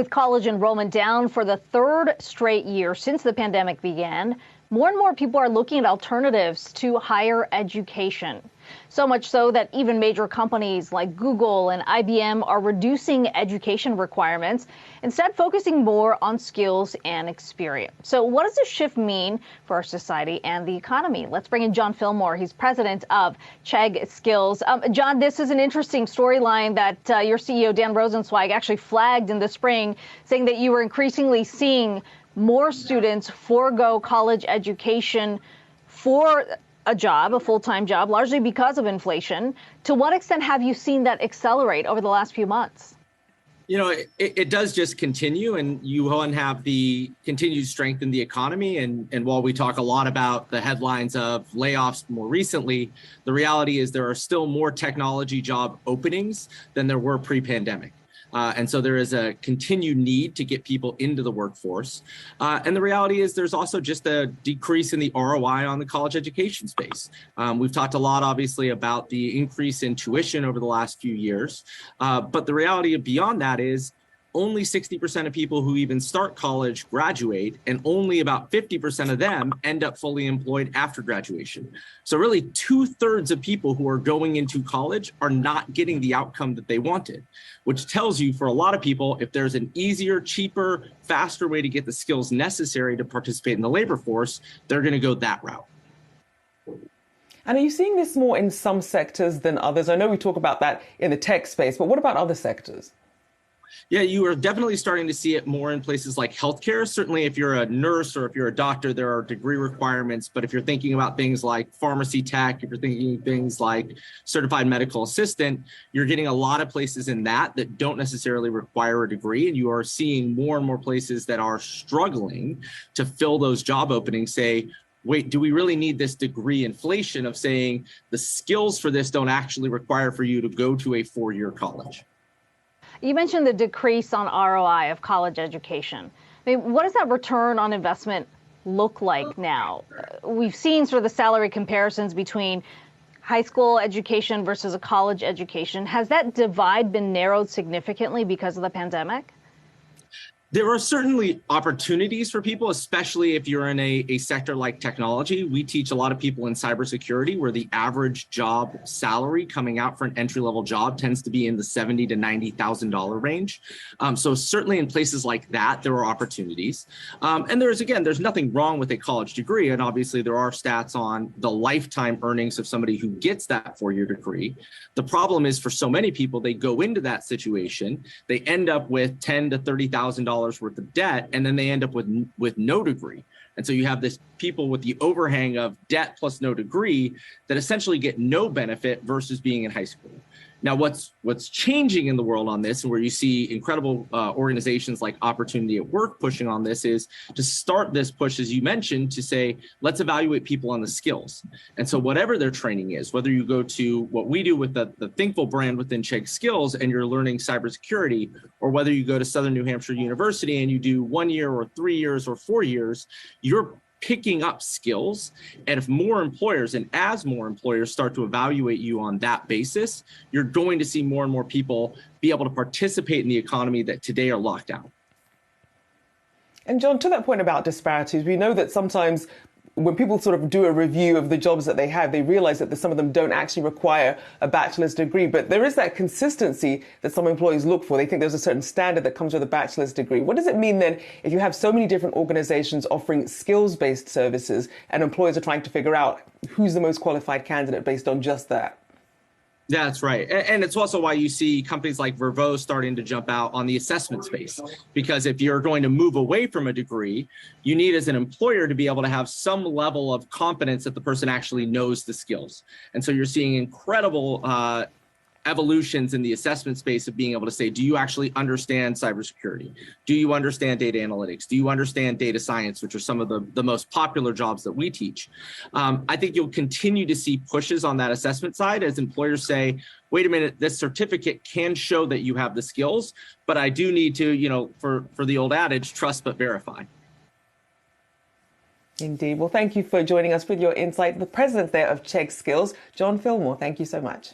With college enrollment down for the third straight year since the pandemic began, more and more people are looking at alternatives to higher education. So much so that even major companies like Google and IBM are reducing education requirements, instead focusing more on skills and experience. So what does this shift mean for our society and the economy? Let's bring in John Fillmore. He's president of Chegg Skills. John, this is an interesting storyline that your CEO, Dan Rosensweig, actually flagged in the spring, saying that you were increasingly seeing more students forego college education for a job, a full-time job, largely because of inflation. To what extent have you seen that accelerate over the last few months? You know, it does just continue, and you have the continued strength in the economy. And while we talk a lot about the headlines of layoffs more recently, the reality is there are still more technology job openings than there were pre-pandemic. And so there is a continued need to get people into the workforce. And the reality is there's also just a decrease in the ROI on the college education space. We've talked a lot, obviously, about the increase in tuition over the last few years. But the reality beyond that is only 60% of people who even start college graduate, and only about 50% of them end up fully employed after graduation. So really 2/3 of people who are going into college are not getting the outcome that they wanted, which tells you for a lot of people, if there's an easier, cheaper, faster way to get the skills necessary to participate in the labor force, they're going to go that route. And are you seeing this more in some sectors than others? I know we talk about that in the tech space, but what about other sectors? Yeah, you are definitely starting to see it more in places like healthcare. Certainly, if you're a nurse or if you're a doctor, there are degree requirements. But if you're thinking about things like pharmacy tech, if you're thinking things like certified medical assistant, you're getting a lot of places in that don't necessarily require a degree. And you are seeing more and more places that are struggling to fill those job openings say, wait, do we really need this degree inflation of saying the skills for this don't actually require for you to go to a 4-year college? You mentioned the decrease on ROI of college education. I mean, what does that return on investment look like now? We've seen sort of the salary comparisons between high school education versus a college education. Has that divide been narrowed significantly because of the pandemic? There are certainly opportunities for people, especially if you're in a sector like technology. We teach a lot of people in cybersecurity where the average job salary coming out for an entry-level job tends to be in the $70,000 to $90,000 range. So certainly in places like that, there are opportunities. And there's nothing wrong with a college degree. And obviously there are stats on the lifetime earnings of somebody who gets that 4-year degree. The problem is for so many people, they go into that situation, they end up with $10,000 to $30,000 worth of debt, and then they end up with no degree. And so you have this people with the overhang of debt plus no degree that essentially get no benefit versus being in high school. Now, what's changing in the world on this, and where you see incredible organizations like Opportunity at Work pushing on this, is to start this push, as you mentioned, to say, let's evaluate people on the skills. And so whatever their training is, whether you go to what we do with the Thinkful brand within Chegg Skills and you're learning cybersecurity, or whether you go to Southern New Hampshire University and you do 1 year or 3 years or 4 years, you're picking up skills. And if more employers, and as more employers start to evaluate you on that basis, you're going to see more and more people be able to participate in the economy that today are locked down. And John, to that point about disparities, we know that sometimes when people sort of do a review of the jobs that they have, they realize that some of them don't actually require a bachelor's degree. But there is that consistency that some employees look for. They think there's a certain standard that comes with a bachelor's degree. What does it mean then if you have so many different organizations offering skills-based services and employers are trying to figure out who's the most qualified candidate based on just that? Yeah, that's right. And it's also why you see companies like Vervo starting to jump out on the assessment space, because if you're going to move away from a degree, you need as an employer to be able to have some level of confidence that the person actually knows the skills. And so you're seeing incredible evolutions in the assessment space of being able to say, do you actually understand cybersecurity? Do you understand data analytics? Do you understand data science, which are some of the most popular jobs that we teach? I think you'll continue to see pushes on that assessment side as employers say, wait a minute, this certificate can show that you have the skills, but I do need to, for the old adage, trust but verify. Indeed. Well, thank you for joining us with your insight. The president there of Chegg Skills, John Fillmore, thank you so much.